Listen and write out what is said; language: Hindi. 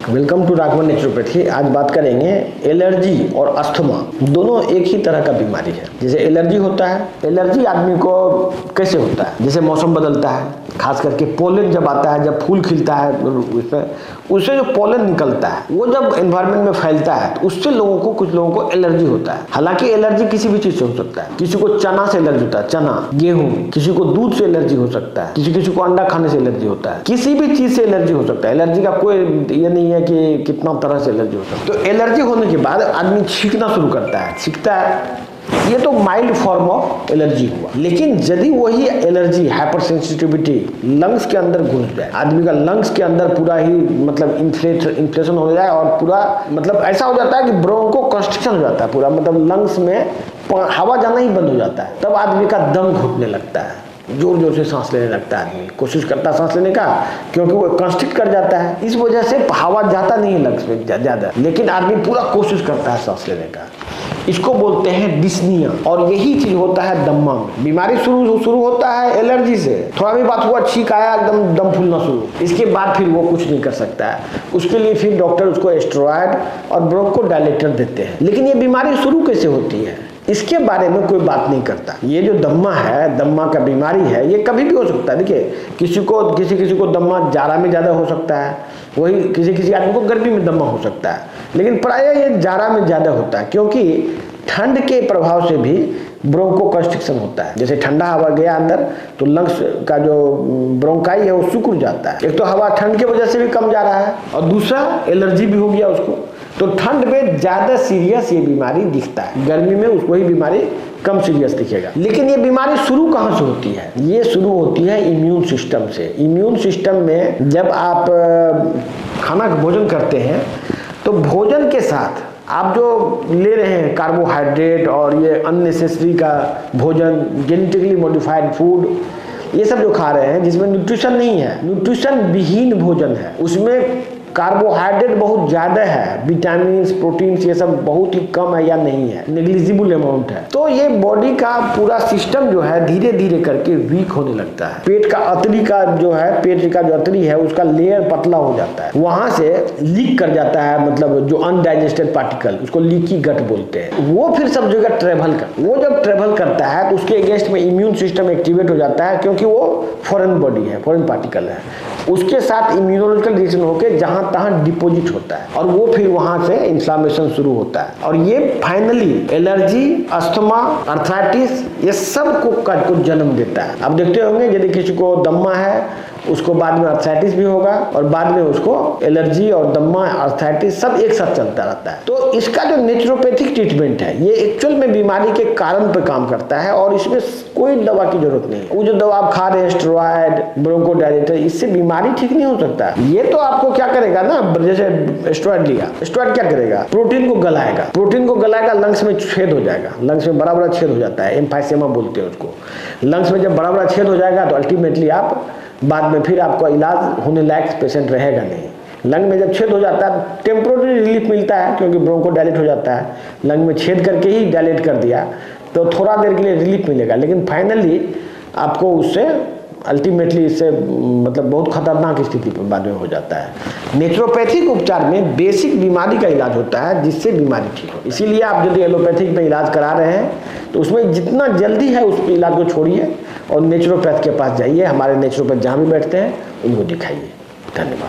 Welcome to Raghavan naturopathy. आज बात करेंगे एलर्जी और अस्थमा, दोनों एक ही तरह का बीमारी है। जैसे एलर्जी होता है, एलर्जी आदमी को कैसे होता है, जैसे मौसम बदलता है, खास करके पोलन जब आता है, जब फूल खिलता है उससे जो पोलन निकलता है वो जब एनवायरनमेंट में फैलता है तो उससे कुछ लोगों को एलर्जी होता है। हालांकि एलर्जी किसी भी चीज से हो सकता है। किसी को चना से एलर्जी होता है, चना, गेहूं, किसी को दूध से एलर्जी हो सकता है, किसी को अंडा खाने से एलर्जी होता है, किसी भी चीज से एलर्जी हो सकता है। एलर्जी का कोई ये नहीं है कि कितना तरह से एलर्जी होता है। तो एलर्जी होने के बाद आदमी छींकना शुरू करता है, छींकता है, ये तो माइल्ड फॉर्म ऑफ एलर्जी हुआ। लेकिन यदि वही एलर्जी हाइपर सेंसिटिविटी लंग्स के अंदर घुस जाए, आदमी का लंग्स के अंदर पूरा ही मतलब इन्फ्लेशन हो जाए और पूरा मतलब ऐसा हो जाता है कि ब्रोंको कंस्ट्रिक्शन हो जाता है, पूरा मतलब लंग्स में हवा जाना ही बंद हो जाता है, तब आदमी का दम घुटने लगता है, जोर जोर से सांस लेने लगता है, आदमी कोशिश करता है सांस लेने का, क्योंकि वो कंस्ट्रिक्ट कर जाता है, इस वजह से हवा जाता नहीं है लंग्स में ज्यादा, लेकिन आदमी पूरा कोशिश करता है सांस लेने का। इसको बोलते हैं डिस्निया। और यही चीज होता है दम्मा में। बीमारी शुरू होता है एलर्जी से, थोड़ा भी बात हुआ, छींक आया, एकदम दम फूलना शुरू, इसके बाद फिर वो कुछ नहीं कर सकता है। उसके लिए फिर डॉक्टर उसको स्टेरॉयड और ब्रोंको डायलेटर देते हैं। लेकिन ये बीमारी शुरू कैसे होती है इसके बारे में कोई बात नहीं करता। ये जो दम्मा है, दम्मा का बीमारी है, ये कभी भी हो सकता है। देखिए किसी को दम्मा जाड़ा में ज्यादा हो सकता है, वही किसी आदमी को गर्मी में दम्मा हो सकता है, लेकिन प्रायः ये जाड़ा में ज्यादा होता है, क्योंकि ठंड के प्रभाव से भी ब्रोंको कंस्ट्रिक्शन होता है। जैसे ठंडा हवा गया अंदर तो लंग्स का जो ब्रोंकाई है वो सिकुड़ जाता है। एक तो हवा ठंड की वजह से भी कम जा रहा है और दूसरा एलर्जी भी हो गया उसको, तो ठंड में ज्यादा सीरियस ये बीमारी दिखता है, गर्मी में उसको ही बीमारी कम सीरियस दिखेगा। लेकिन ये बीमारी शुरू कहाँ से होती है? ये शुरू होती है इम्यून सिस्टम से। इम्यून सिस्टम में जब आप खाना भोजन करते हैं तो भोजन के साथ आप जो ले रहे हैं कार्बोहाइड्रेट और ये अननेसेसरी का भोजन, जेनेटिकली मॉडिफाइड फूड, ये सब जो खा रहे हैं जिसमें न्यूट्रिशन नहीं है, न्यूट्रिशन विहीन भोजन है, उसमें कार्बोहाइड्रेट बहुत ज्यादा है, विटामिन प्रोटीन्स ये सब बहुत ही कम है या नहीं है, नेग्लिजिबल अमाउंट है, तो ये बॉडी का पूरा सिस्टम जो है धीरे धीरे करके वीक होने लगता है। पेट का अतरी का जो है, पेट का जो अतरी है उसका लेयर पतला हो जाता है, वहां से लीक कर जाता है, मतलब जो अनडाइजेस्टेड पार्टिकल, उसको लीकी गट बोलते हैं। वो फिर सब जगह वो जब ट्रेवल करता है तो उसके अगेंस्ट में इम्यून सिस्टम एक्टिवेट हो जाता है, क्योंकि वो फॉरेन बॉडी है, फॉरेन पार्टिकल है, उसके साथ इम्यूनोलॉजिकल रिएक्शन होकर जहां तहां डिपोजिट होता है और वो फिर वहां से इन्फ्लामेशन शुरू होता है और ये फाइनली एलर्जी, अस्थमा, अर्थराइटिस ये सब को जन्म देता है। अब देखते होंगे यदि किसी को दम्मा है उसको बाद में अर्थराइटिस भी होगा और बाद में उसको एलर्जी और दम्मा, अर्थराइटिस सब एक साथ चलता रहता है। तो इसका जो नेचुरोपैथिक ट्रीटमेंट है ये एक्चुअल में बीमारी के कारण पे काम करता है और इसमें कोई दवा की जरूरत नहीं है। वो जो दवा आप खा रहे हैं स्टेरॉयड, ब्रोंको डायलेटर, इससे बीमारी ठीक नहीं हो सकता। ये तो आपको क्या करेगा ना, जैसे स्टेरॉयड लिया, स्टेरॉयड क्या करेगा, प्रोटीन को गलाएगा, लंग्स में छेद हो जाएगा, लंग्स में बड़ा बड़ा छेद हो जाता है, एम्फाइसेमा बोलते हैं उसको। लंग्स में जब बड़ा बड़ा छेद हो जाएगा तो अल्टीमेटली आप बाद में फिर आपका इलाज होने लायक पेशेंट रहेगा नहीं। लंग में जब छेद हो जाता है टेम्पोररी रिलीफ मिलता है, क्योंकि ब्रोंको डायलेट हो जाता है, लंग में छेद करके ही डायलेट कर दिया तो थोड़ा देर के लिए रिलीफ मिलेगा, लेकिन फाइनली आपको उससे अल्टीमेटली इससे मतलब बहुत खतरनाक स्थिति पर बाद में हो जाता है। नेचुरोपैथिक उपचार में बेसिक बीमारी का इलाज होता है जिससे बीमारी ठीक हो। इसीलिए आप यदि एलोपैथिक में इलाज करा रहे हैं तो उसमें जितना जल्दी है उस इलाज को छोड़िए और नेचुरोपैथ के पास जाइए। हमारे नेचुरोपैथ जहाँ भी बैठते हैं उनको दिखाइए। धन्यवाद।